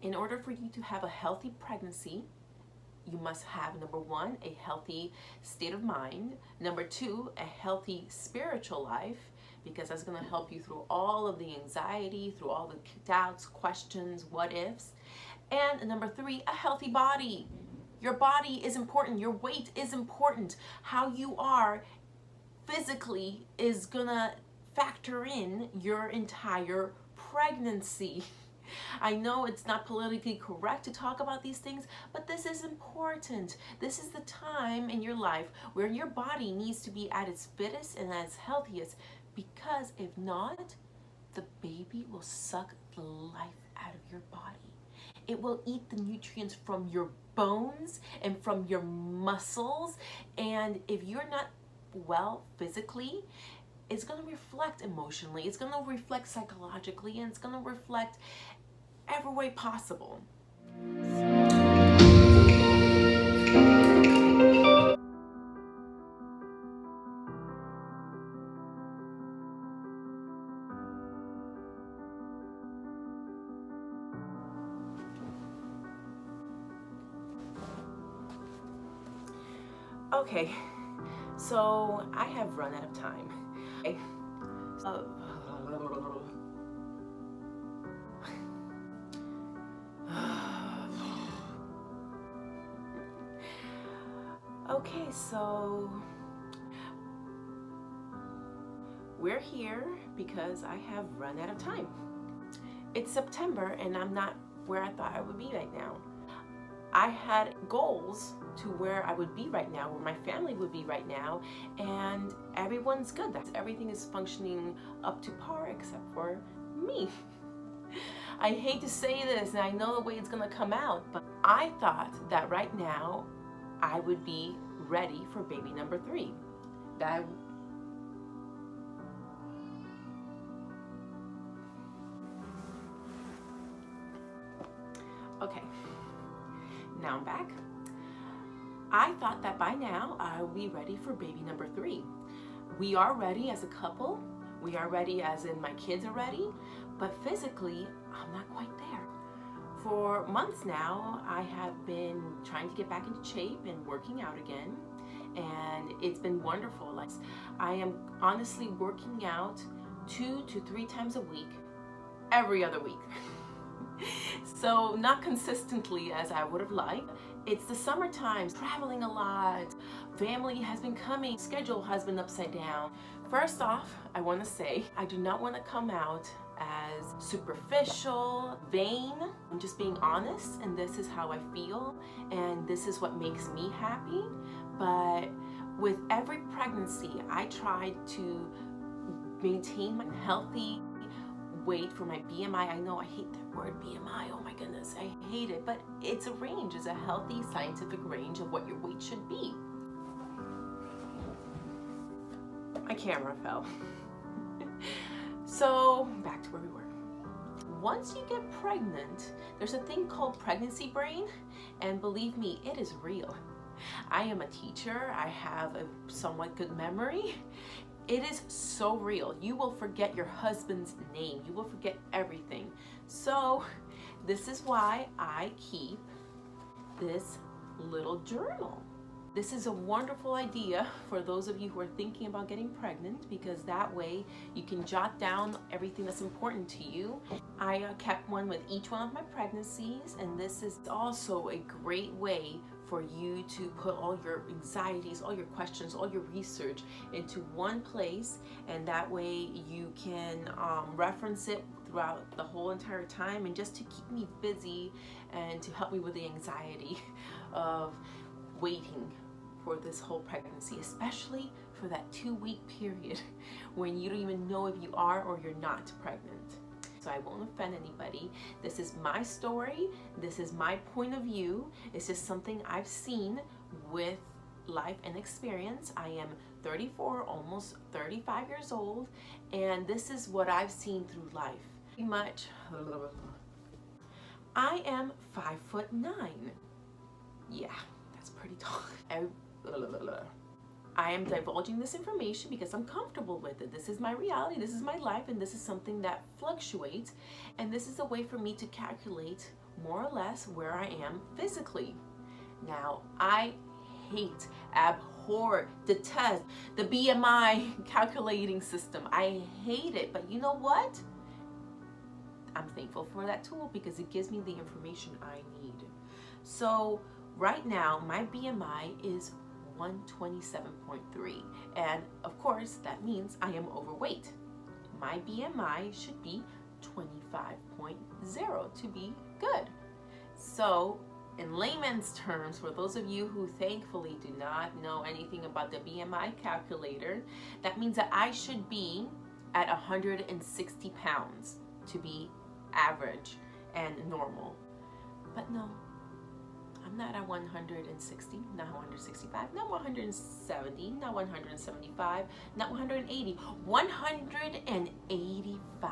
In order for you to have a healthy pregnancy, you must have, number one, a healthy state of mind. Number two, a healthy spiritual life, because that's going to help you through all of the anxiety, through all the doubts, questions, what ifs. And number three, a healthy body. Your body is important. Your weight is important. How you are physically is going to factor in your entire pregnancy. I know it's not politically correct to talk about these things, but this is important. This is the time in your life where your body needs to be at its fittest and at its healthiest, because if not, the baby will suck the life out of your body. It will eat the nutrients from your bones and from your muscles, and if you're not well physically, it's going to reflect emotionally, it's going to reflect psychologically, and it's going to reflect every way possible. Okay, so I have run out of time. Okay, so we're here because I have run out of time. It's September and I'm not where I thought I would be right now. I had goals to where I would be right now, where my family would be right now, and everyone's good. Everything is functioning up to par except for me. I hate to say this, and I know the way it's gonna come out, but I thought that right now I would be ready for baby number 3. Okay, now I'm back. I thought that by now I would be ready for baby number 3. We are ready as a couple. We are ready as in my kids are ready, but physically I'm not quite there. For months now, I have been trying to get back into shape and working out again, and it's been wonderful. Like, I am honestly working out 2 to 3 times a week, every other week. So not consistently as I would have liked. It's the summertime, traveling a lot, family has been coming, schedule has been upside down. First off, I want to say I do not want to come out as superficial, vain. I'm just being honest, and this is how I feel, and this is what makes me happy. But with every pregnancy, I tried to maintain my healthy weight for my BMI. I know I hate that word BMI, oh my goodness, I hate it, but it's a range, it's a healthy scientific range of what your weight should be. My camera fell. So back to where we were. Once you get pregnant, there's a thing called pregnancy brain, and believe me, it is real. I am a teacher, I have a somewhat good memory. It is so real. You will forget your husband's name. You will forget everything. So this is why I keep this little journal. This is a wonderful idea for those of you who are thinking about getting pregnant, because that way you can jot down everything that's important to you. I kept one with each one of my pregnancies, and this is also a great way for you to put all your anxieties, all your questions, all your research into one place, and that way you can reference it throughout the whole entire time, and just to keep me busy and to help me with the anxiety of waiting for this whole pregnancy, especially for that 2-week period when you don't even know if you are or you're not pregnant. So I won't offend anybody. This is my story. This is my point of view. It's just something I've seen with life and experience. I am 34, almost 35 years old, and this is what I've seen through life. Pretty much, I am 5'9". Yeah, that's pretty tall. I am divulging this information because I'm comfortable with it. This is my reality, this is my life, and this is something that fluctuates. And this is a way for me to calculate more or less where I am physically. Now, I hate, abhor, detest the BMI calculating system. I hate it, but you know what? I'm thankful for that tool because it gives me the information I need. So right now, my BMI is 127.3, and of course that means I am overweight. My BMI should be 25.0 to be good. So in layman's terms, for those of you who thankfully do not know anything about the BMI calculator, that means that I should be at 160 pounds to be average and normal. But no, I'm not at 160, not 165, not 170, not 175, not 180, 185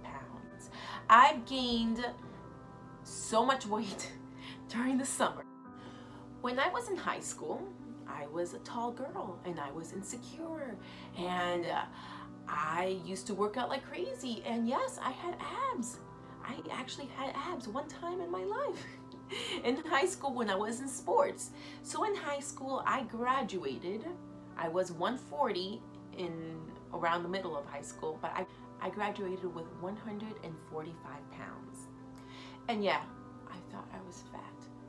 pounds. I've gained so much weight during the summer. When I was in high school, I was a tall girl and I was insecure, and I used to work out like crazy, and yes, I had abs. I actually had abs one time in my life in high school when I was in sports. So in high school, I graduated. I was 140 in around the middle of high school, but I graduated with 145 pounds. And yeah, I thought I was fat.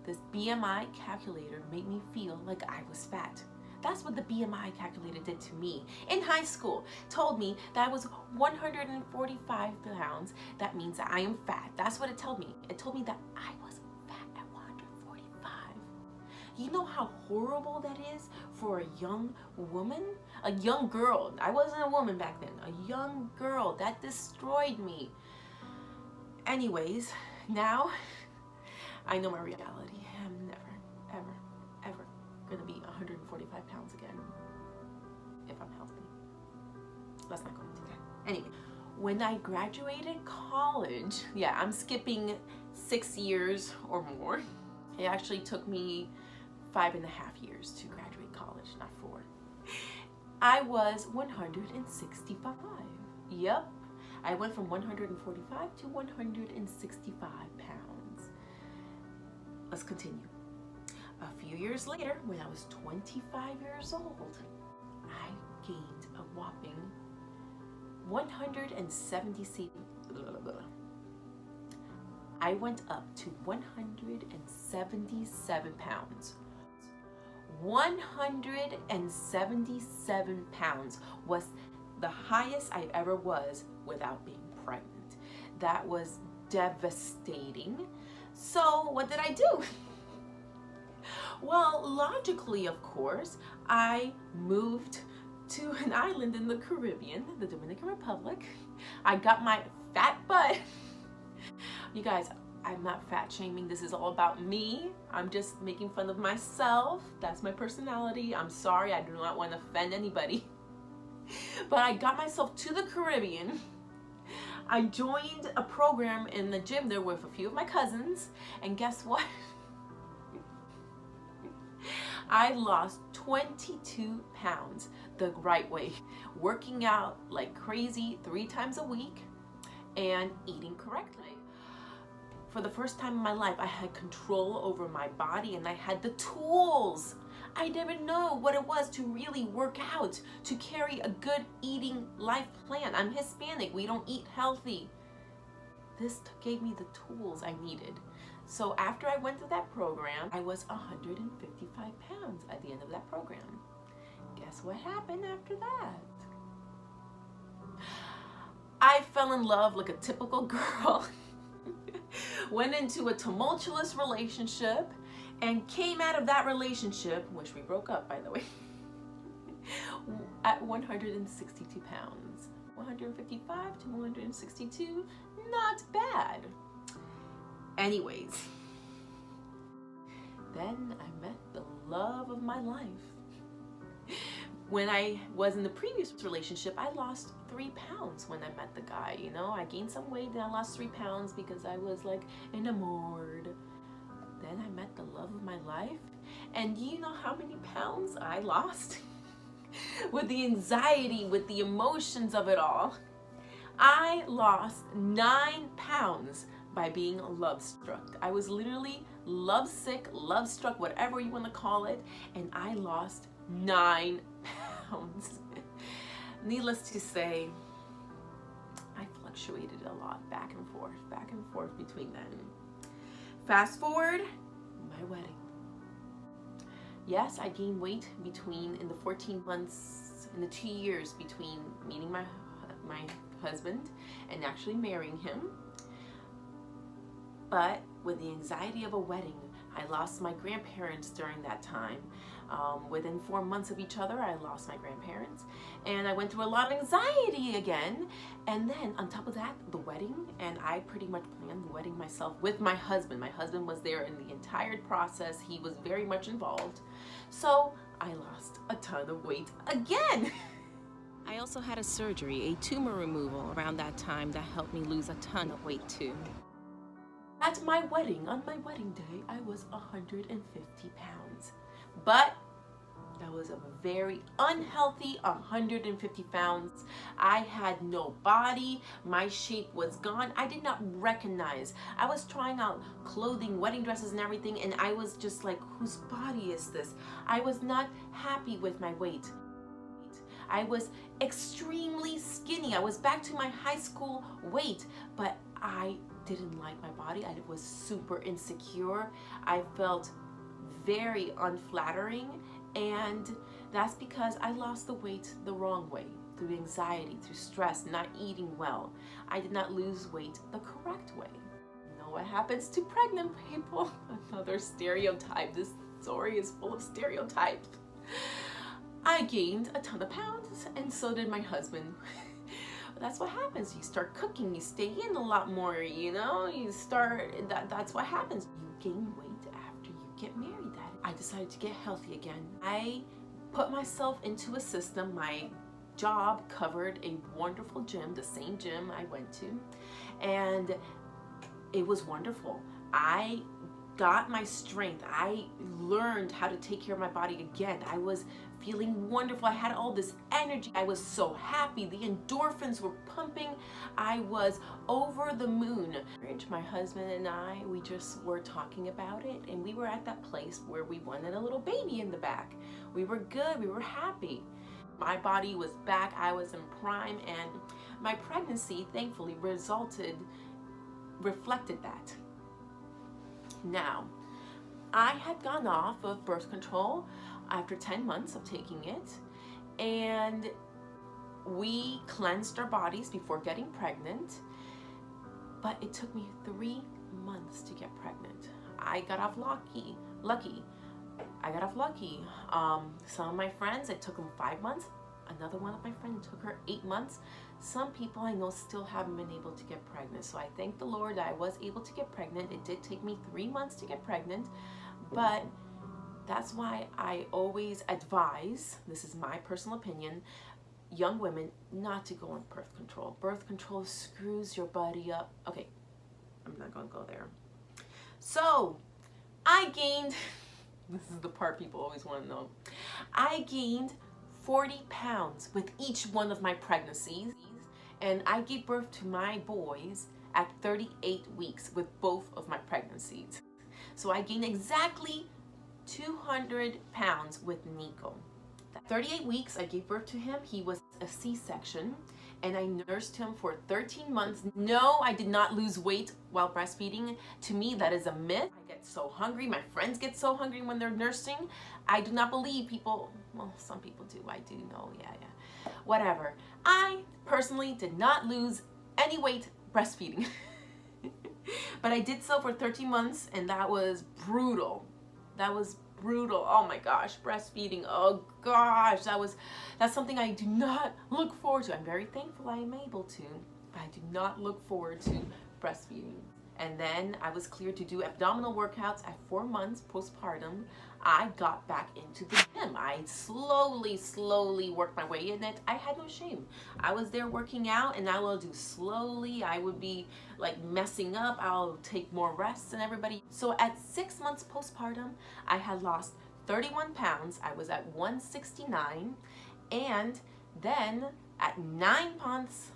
This BMI calculator made me feel like I was fat. That's what the BMI calculator did to me in high school. Told me that I was 145 pounds. That means that I am fat. That's what it told me. It told me that I was fat at 145. You know how horrible that is for a young woman? A young girl. I wasn't a woman back then. A young girl. That destroyed me. Anyways, now I know my reality. I'm never, ever, ever gonna be 145 pounds again if I'm healthy. Let's not go into that. Anyway, when I graduated college, yeah, I'm skipping 6 years or more. It actually took me 5.5 years to graduate college, not 4. I was 165. Yep, I went from 145 to 165 pounds. Let's continue. A few years later, when I was 25 years old, I gained a whopping 177. I went up to 177 pounds. 177 pounds was the highest I ever was without being pregnant. That was devastating. So what did I do? Well, logically, of course, I moved to an island in the Caribbean, the Dominican Republic. I got my fat butt. You guys, I'm not fat shaming. This is all about me. I'm just making fun of myself. That's my personality. I'm sorry. I do not want to offend anybody. But I got myself to the Caribbean. I joined a program in the gym there with a few of my cousins. And guess what? I lost 22 pounds the right way, working out like crazy 3 times a week and eating correctly. For the first time in my life, I had control over my body and I had the tools. I didn't know what it was to really work out, to carry a good eating life plan. I'm Hispanic, we don't eat healthy. This gave me the tools I needed. So after I went through that program, I was 155 pounds at the end of that program. Guess what happened after that? I fell in love like a typical girl. Went into a tumultuous relationship and came out of that relationship, which we broke up by the way, at 162 pounds. 155 to 162, not bad. Anyways, then I met the love of my life. When I was in the previous relationship, I lost 3 pounds when I met the guy, you know. I gained some weight, then I lost 3 pounds because I was like enamored. Then I met the love of my life. And do you know how many pounds I lost? with the anxiety, with the emotions of it all. I lost 9 pounds by being love struck. I was literally love sick, love struck, whatever you want to call it, and I lost 9 pounds. Needless to say, I fluctuated a lot back and forth between them. Fast forward, my wedding. Yes, I gained weight in the 14 months, in the 2 years between meeting my husband and actually marrying him. But with the anxiety of a wedding, I lost my grandparents during that time. Within 4 months of each other, I lost my grandparents, and I went through a lot of anxiety again. And then on top of that, the wedding, and I pretty much planned the wedding myself with my husband. My husband was there in the entire process. He was very much involved. So I lost a ton of weight again. I also had a surgery, a tumor removal around that time that helped me lose a ton of weight too. At my wedding, on my wedding day, I was 150 pounds. But that was a very unhealthy 150 pounds. I had no body. My shape was gone. I did not recognize. I was trying out clothing, wedding dresses and everything, and I was just like, whose body is this? I was not happy with my weight. I was extremely skinny. I was back to my high school weight, but I didn't like my body. I was super insecure. I felt very unflattering, and that's because I lost the weight the wrong way, through anxiety, through stress, not eating well. I did not lose weight the correct way. You know what happens to pregnant people? Another stereotype. This story is full of stereotypes. I gained a ton of pounds, and so did my husband. That's what happens. You start cooking, you stay in a lot more, you know, that's what happens. You gain weight after you get married. I decided to get healthy again. I put myself into a system. My job covered a wonderful gym, the same gym I went to, and it was wonderful. I got my strength. I learned how to take care of my body again. I was feeling wonderful. I had all this energy. I was so happy. The endorphins were pumping. I was over the moon. My husband and I, we just were talking about it, and we were at that place where we wanted a little baby in the back. We were good. We were happy. My body was back. I was in prime, and my pregnancy, thankfully, reflected that. Now, I had gone off of birth control after 10 months of taking it, and we cleansed our bodies before getting pregnant, but it took me 3 months to get pregnant. I got off lucky. I got off lucky. Some of my friends, it took them 5 months. Another one of my friends, it took her 8 months. Some people I know still haven't been able to get pregnant. So I thank the Lord that I was able to get pregnant. It did take me 3 months to get pregnant, but that's why I always advise, this is my personal opinion, young women not to go on birth control. Birth control screws your body up. Okay, I'm not gonna go there. So I gained, this is the part people always want to know, I gained 40 pounds with each one of my pregnancies, and I gave birth to my boys at 38 weeks with both of my pregnancies. So I gained exactly 200 pounds with Nico. 38 weeks, I gave birth to him. He was a C-section, and I nursed him for 13 months. No, I did not lose weight while breastfeeding. To me, that is a myth. I get so hungry. My friends get so hungry when they're nursing. I do not believe people, well, some people do. I do know, yeah. Whatever. I personally did not lose any weight breastfeeding. But I did so for 13 months, and that was brutal. That was brutal. Oh my gosh, breastfeeding. Oh gosh, that's something I do not look forward to. I'm very thankful I am able to, but I do not look forward to breastfeeding. And then I was cleared to do abdominal workouts at 4 months postpartum. I got back into the gym. I slowly worked my way in it. I had no shame. I was there working out, and I will do slowly. I would be like messing up. I'll take more rests than everybody. So at 6 months postpartum, I had lost 31 pounds. I was at 169, And then at 9 months,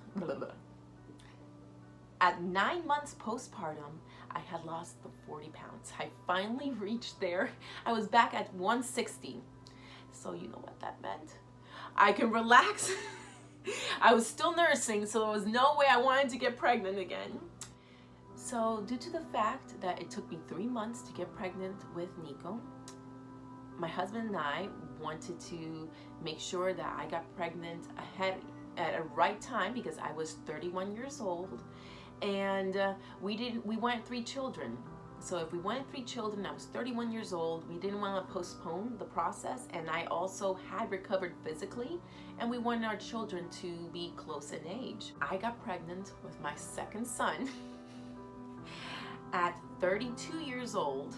at 9 months postpartum, I had lost the 40 pounds. I finally reached there. I was back at 160. So you know what that meant? I can relax. I was still nursing, so there was no way I wanted to get pregnant again. So due to the fact that it took me 3 months to get pregnant with Nico, my husband and I wanted to make sure that I got pregnant ahead at a right time because I was 31 years old, and we wanted 3 children. So if we wanted 3 children, I was 31 years old. We didn't want to postpone the process, and I also had recovered physically, and we wanted our children to be close in age. I got pregnant with my second son at 32 years old,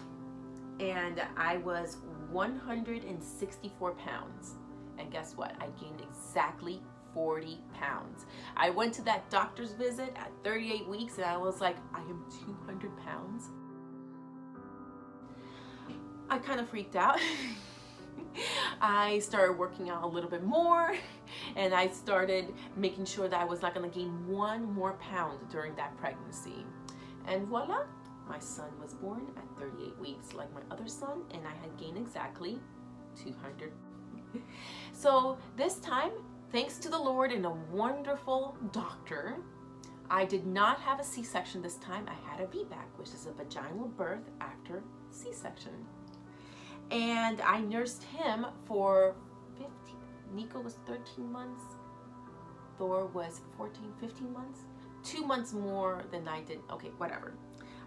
and I was 164 pounds. And guess what? I gained exactly 40 pounds. I went to that doctor's visit at 38 weeks, and I was like, I am 200 pounds. I kind of freaked out. I started working out a little bit more, and I started making sure that I was not going to gain 1 more pound during that pregnancy. And voila, my son was born at 38 weeks like my other son, and I had gained exactly 200. So this time, thanks to the Lord and a wonderful doctor, I did not have a C-section this time. I had a VBAC, which is a vaginal birth after C-section. And I nursed him for 15, Nico was 13 months, Thor was 14, 15 months, 2 months more than I did, okay, whatever.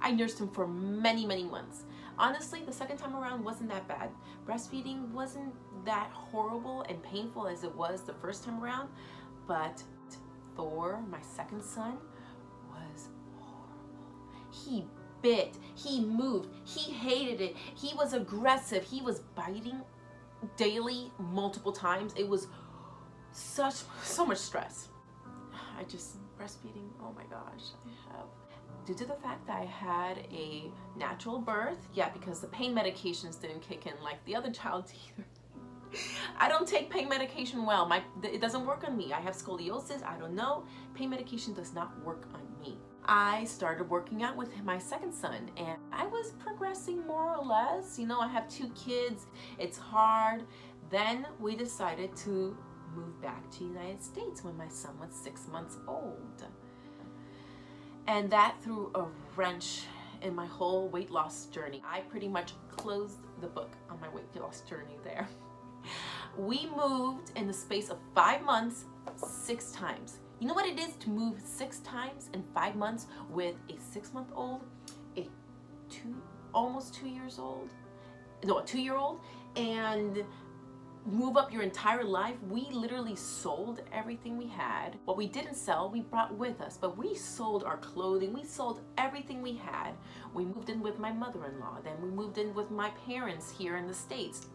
I nursed him for many, many months. Honestly, the second time around wasn't that bad. Breastfeeding wasn't that horrible and painful as it was the first time around, but Thor, my second son, was horrible. He bit, he moved, he hated it, he was aggressive, he was biting daily, multiple times. It was so much stress. Breastfeeding, oh my gosh, I have. Due to the fact that I had a natural birth, yeah, because the pain medications didn't kick in like the other child either. I don't take pain medication well. It doesn't work on me. I have scoliosis, I don't know. Pain medication does not work on me. I started working out with my second son, and I was progressing more or less. You know, I have 2 kids. It's hard. Then we decided to move back to the United States when my son was 6 months old. And that threw a wrench in my whole weight loss journey. I pretty much closed the book on my weight loss journey there. We moved in the space of 5 months, 6 times. You know what it is to move 6 times in 5 months with a 6-month-old, almost 2 years old, no, a 2-year-old, and move up your entire life? We literally sold everything we had. What we didn't sell, we brought with us, but we sold our clothing, we sold everything we had. We moved in with my mother-in-law, then we moved in with my parents here in the States.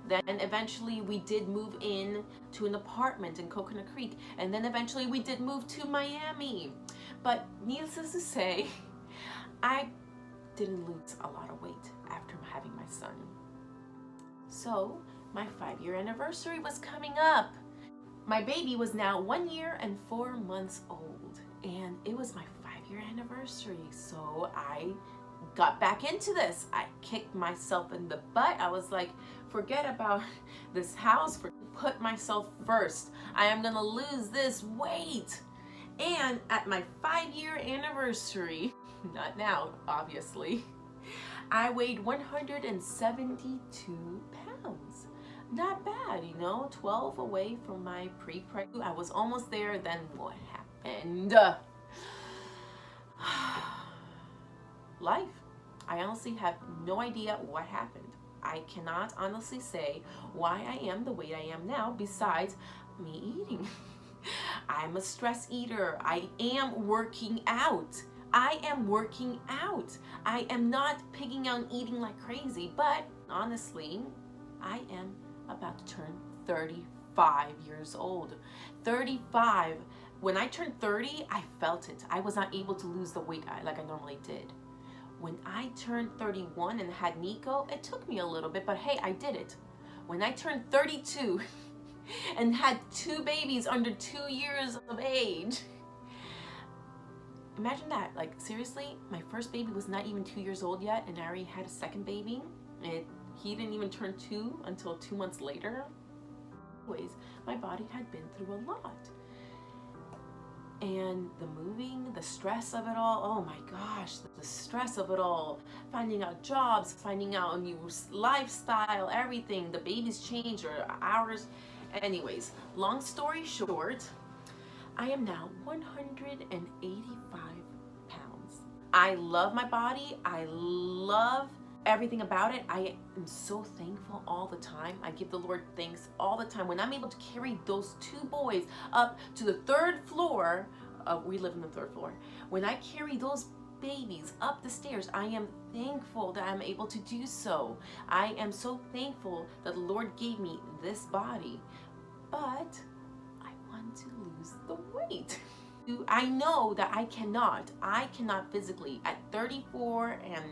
Then eventually we did move in to an apartment in Coconut Creek, and then eventually we did move to Miami. But needless to say, I didn't lose a lot of weight after having my son. So my 5-year anniversary was coming up. My baby was now 1 year and 4 months old, and it was my 5-year anniversary. So I got back into this. I kicked myself in the butt. I was like, forget about this house, put myself first. I am gonna lose this weight. And at my 5-year anniversary, not now, obviously, I weighed 172 pounds. Not bad, you know, 12 away from my pre-pregnancy. I was almost there, then what happened? Life. I honestly have no idea what happened. I cannot honestly say why I am the way I am now besides me eating. I'm a stress eater. I am working out. I am working out. I am not pigging on eating like crazy, but honestly, I am about to turn 35 years old. 35. When I turned 30, I felt it. I was not able to lose the weight like I normally did. When I turned 31 and had Nico, it took me a little bit, but hey, I did it. When I turned 32, and had 2 babies under 2 years of age. Imagine that, like seriously, my first baby was not even 2 years old yet, and I already had a second baby. He didn't even turn 2 until 2 months later. Anyways, my body had been through a lot. And the moving, the stress of it all, oh my gosh, the stress of it all. Finding out jobs, finding out a new lifestyle, everything. The babies change, or hours. Anyways, long story short, I am now 185 pounds. I love my body. I love everything about it. I am so thankful all the time. I give the Lord thanks all the time. When I'm able to carry those 2 boys up to the 3rd floor, we live in the 3rd floor. When I carry those babies up the stairs, I am thankful that I'm able to do so. I am so thankful that the Lord gave me this body. But I want to lose the weight. I know that I cannot physically at 34 and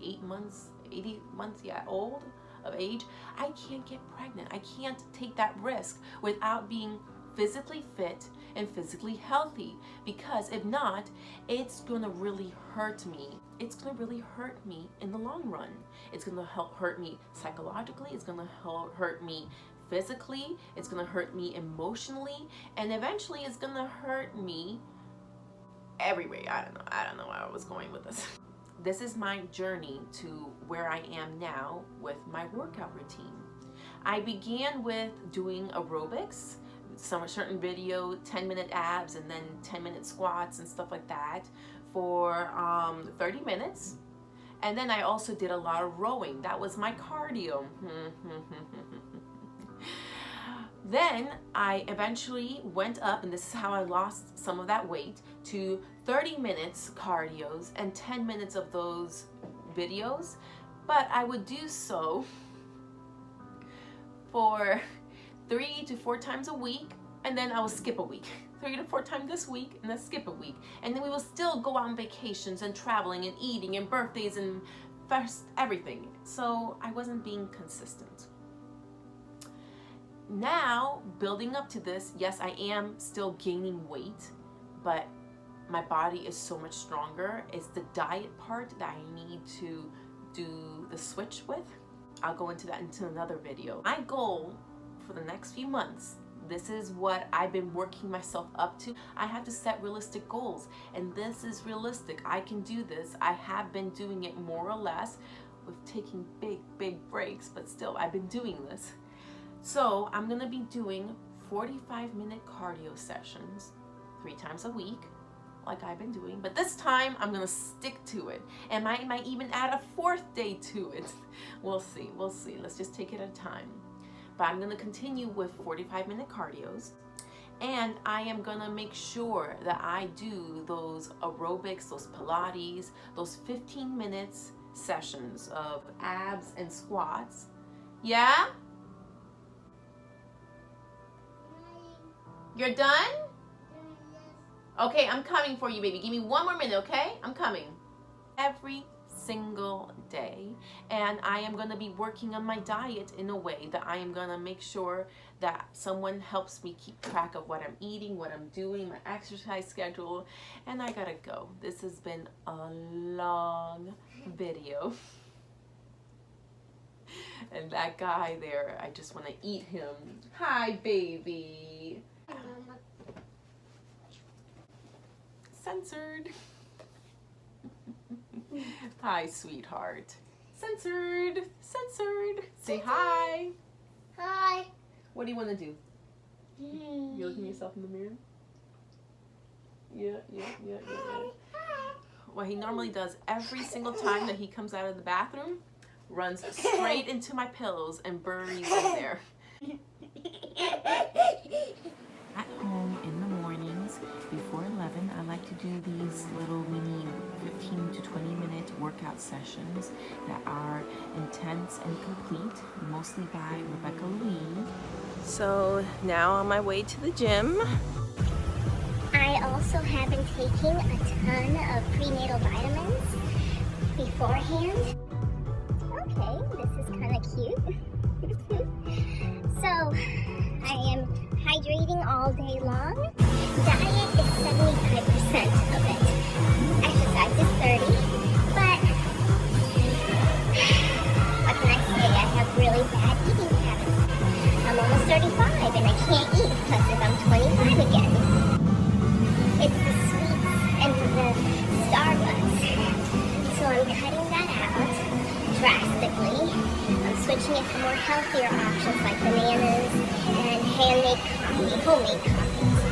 80 months old of age, I can't get pregnant. I can't take that risk without being physically fit and physically healthy, because if not, it's gonna really hurt me. It's gonna really hurt me in the long run. It's gonna hurt me psychologically, it's gonna hurt me physically, it's gonna hurt me emotionally, and eventually it's gonna hurt me every way. I don't know where I was going with this. This is my journey to where I am now with my workout routine. I began with doing aerobics, some certain video, 10-minute abs, and then 10-minute squats and stuff like that for 30 minutes. And then I also did a lot of rowing. That was my cardio. Then I eventually went up, and this is how I lost some of that weight, to 30 minutes cardios and 10 minutes of those videos. But I would do so for 3 to 4 times a week, and then I will skip a week. 3 to 4 times this week, and then skip a week. And then we will still go on vacations and traveling and eating and birthdays and everything. So I wasn't being consistent. Now, building up to this, yes, I am still gaining weight, but my body is so much stronger. It's the diet part that I need to do the switch with. I'll go into that into another video. My goal for the next few months, this is what I've been working myself up to. I have to set realistic goals, and this is realistic. I can do this. I have been doing it more or less with taking big breaks, but still I've been doing this. So I'm gonna be doing 45-minute cardio sessions 3 times a week, like I've been doing, but this time I'm gonna stick to it, and I might even add a 4th day to it. We'll see, let's just take it at a time. But I'm gonna continue with 45-minute cardios, and I am gonna make sure that I do those aerobics, those Pilates, those 15 minutes sessions of abs and squats. Yeah? You're done? Okay, I'm coming for you, baby. Give me 1 more minute, okay? I'm coming. Every single day, and I am going to be working on my diet in a way that I am going to make sure that someone helps me keep track of what I'm eating, what I'm doing, my exercise schedule, and I gotta go. This has been a long video. And that guy there, I just want to eat him. Hi, baby. Censored. Hi, sweetheart. Censored. Say hi. Hi. What do you want to do? You looking at yourself in the mirror? Yeah. What he normally does every single time that he comes out of the bathroom, runs straight into my pillows and buries in there. At home in the mornings before 11, I like to do these little mini 15 to 20 minute workout sessions that are intense and complete, mostly by Rebecca Louise. So now on my way to the gym. I also have been taking a ton of prenatal vitamins beforehand. Okay, this is kind of cute. So, I am hydrating all day long. Diet is 75% of it. Exercise is 30, but what can I say? I have really bad eating habits. I'm almost 35 and I can't eat plus if I'm 25 again. It's the sweets and the Starbucks. So I'm cutting that out drastically. I'm switching it to more healthier options like bananas and handmade coffee, homemade coffees.